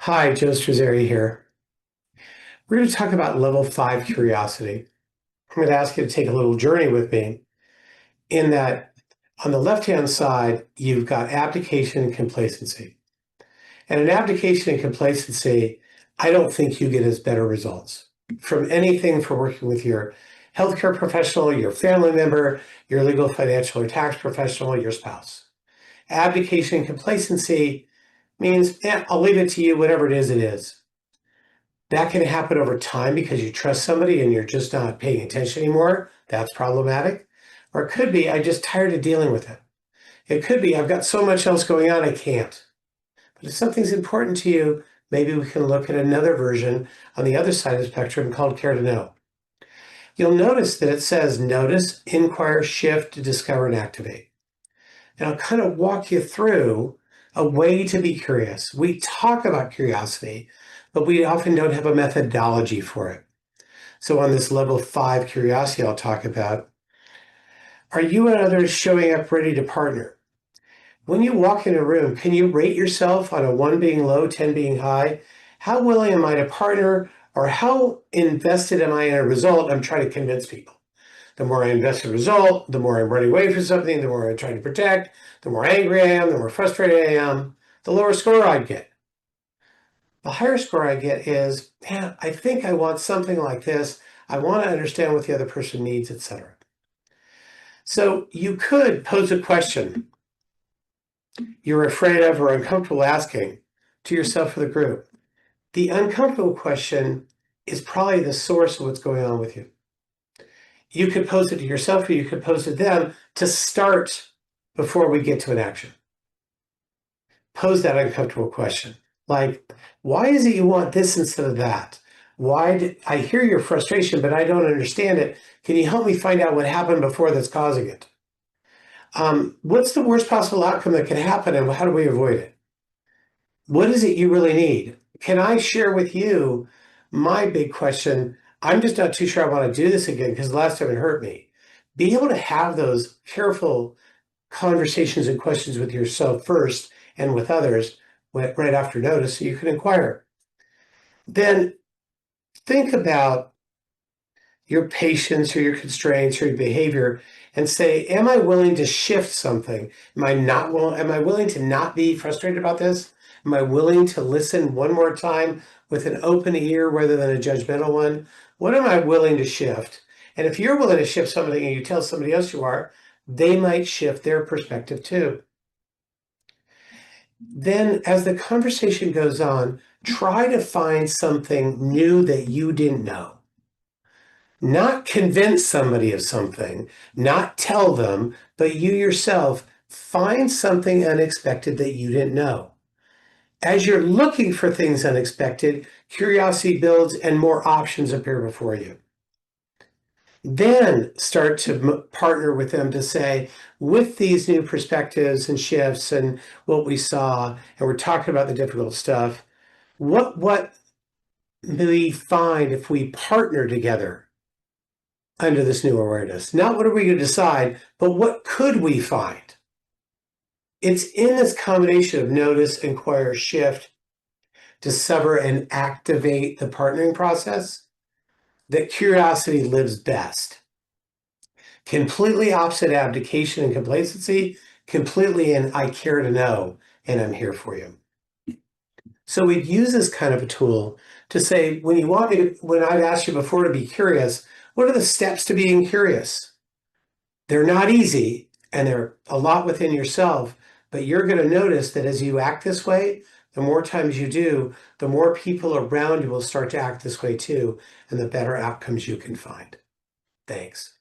Hi, Joe Strazzeri here. We're going to talk about level 5 curiosity. I'm going to ask you to take a little journey with me in that on the left-hand side, you've got abdication and complacency. And in abdication and complacency, I don't think you get as better results from anything for working with your healthcare professional, your family member, your legal, financial, or tax professional, your spouse. Abdication and complacency means, I'll leave it to you, whatever it is, it is. That can happen over time because you trust somebody and you're just not paying attention anymore. That's problematic. Or it could be, I'm just tired of dealing with it. It could be, I've got so much else going on, I can't. But if something's important to you, maybe we can look at another version on the other side of the spectrum called care to know. You'll notice that it says notice, inquire, shift, discover, and activate. And I'll kind of walk you through a way to be curious. We talk about curiosity, but we often don't have a methodology for it. So on this level 5 curiosity I'll talk about, are you and others showing up ready to partner? When you walk in a room, can you rate yourself on a 1 being low, 10 being high? How willing am I to partner, or how invested am I in a result I'm trying to convince people? The more I invest in a result, the more I'm running away from something, the more I'm trying to protect, the more angry I am, the more frustrated I am, the lower score I get. The higher score I get is, man, I think I want something like this. I want to understand what the other person needs, etc. So you could pose a question you're afraid of or uncomfortable asking to yourself or the group. The uncomfortable question is probably the source of what's going on with you. You could pose it to yourself or you could pose it to them to start before we get to an action. Pose that uncomfortable question. Like, why is it you want this instead of that? I hear your frustration, but I don't understand it. Can you help me find out what happened before that's causing it? What's the worst possible outcome that can happen and how do we avoid it? What is it you really need? Can I share with you my big question? I'm just not too sure I want to do this again because last time it hurt me. Be able to have those careful conversations and questions with yourself first and with others right after notice so you can inquire. Then think about your patience or your constraints or your behavior and say, am I willing to shift something? Am I willing to not be frustrated about this? Am I willing to listen one more time with an open ear rather than a judgmental one? What am I willing to shift? And if you're willing to shift something and you tell somebody else you are, they might shift their perspective too. Then as the conversation goes on, try to find something new that you didn't know. Not convince somebody of something, not tell them, but you yourself find something unexpected that you didn't know. As you're looking for things unexpected, curiosity builds and more options appear before you. Then start to partner with them to say, with these new perspectives and shifts and what we saw, and we're talking about the difficult stuff, what do we find if we partner together under this new awareness? Not what are we going to decide, but what could we find? It's in this combination of notice, inquire, shift, discover, and activate the partnering process that curiosity lives best. Completely opposite abdication and complacency, completely in I care to know, and I'm here for you. So we'd use this kind of a tool to say, when I've asked you before to be curious, what are the steps to being curious? They're not easy, and they're a lot within yourself, but you're going to notice that as you act this way, the more times you do, the more people around you will start to act this way too, and the better outcomes you can find. Thanks.